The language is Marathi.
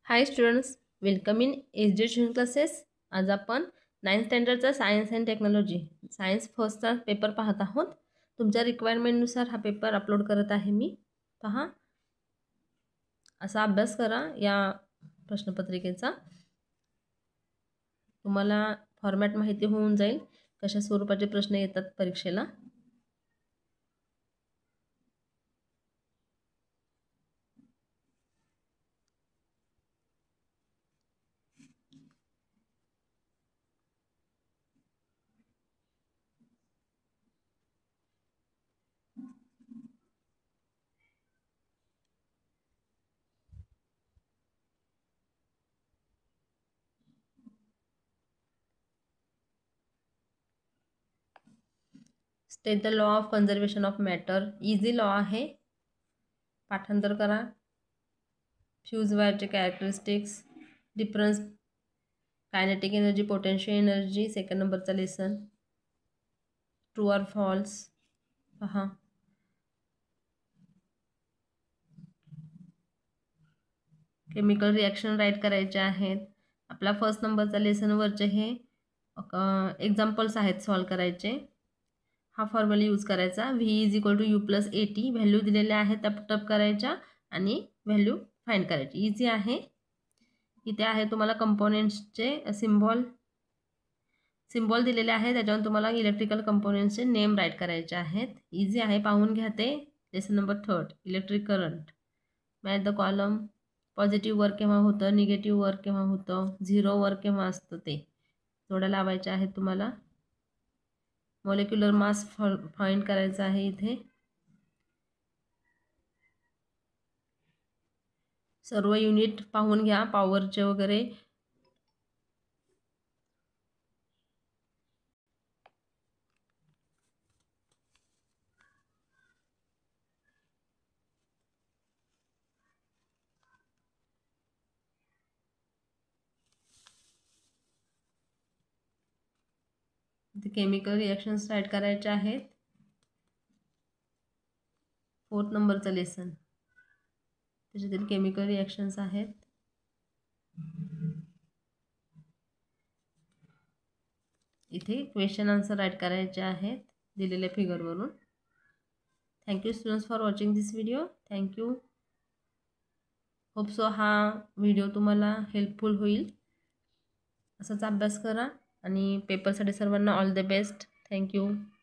High students, welcome in education classes. आज आपण 9th स्टँडर्डचा सायन्स अँड टेक्नॉलॉजी सायन्स फर्स्टचा पेपर पाहत आहोत। तुमच्या रिक्वायरमेंटनुसार हा पेपर अपलोड करत आहे मी। पहा, असा अभ्यास करा या प्रश्नपत्रिकेचा। तुम्हाला फॉर्मॅट माहिती होऊन जाईल, कशा स्वरूपाचे प्रश्न येतात परीक्षेला। State the law of conservation of matter. Easy law आहे, पाठांतर करा। फ्यूज वायरचे characteristics, difference, kinetic energy, potential energy, second नंबरचा लेसन। ट्रू ऑर फॉल्स पहा। केमिकल रिॲक्शन राईट करायचे आहेत। आपला फर्स्ट नंबरचा लेसनवरचे हे एक्झाम्पल्स आहेत सॉल्व करायचे। हा फॉर्म्युला यूज करायचा, V is equal to U plus A T. Value दिलेल्या आहेत त्या पुटअप करायच्या आणि व्हॅल्यू फाइंड करायची। इझी आहे। इथे आहे तुम्हाला कंपोनेंट्सचे सिम्बॉल दिलेले आहे, त्याच्यावर तुम्हाला इलेक्ट्रिकल कंपोनेंट्सचे नेम राईट करायचे आहेत। इझी आहे, पाहून घ्या ते। Lesson number 3, electric current. Match the column. Positive work केव्हा होतं, निगेटिव्ह वर्क केव्हा होतं, झिरो वर्क केव्हा असतं, ते जोड्या लावायच्या आहेत तुम्हाला। मॉलिक्युलर मास फाइंड करायचा आहे इथे। सर्व युनिट पाहून घ्या, पॉवरचे वगैरे। इथे केमिकल रिॲक्शन्स राईट करायचे आहेत। 4th नंबरचं लेसन, त्याच्यातील केमिकल रिॲक्शन्स आहेत। इथे क्वेश्चन आन्सर राईट करायचे आहेत दिलेल्या फिगरवरून। Thank you students for watching this video. Thank you. Hope so हा व्हिडिओ तुम्हाला हेल्पफुल होईल। असाच अभ्यास करा आणि पेपरसाठी सर्वांना ऑल द बेस्ट। थँक्यू।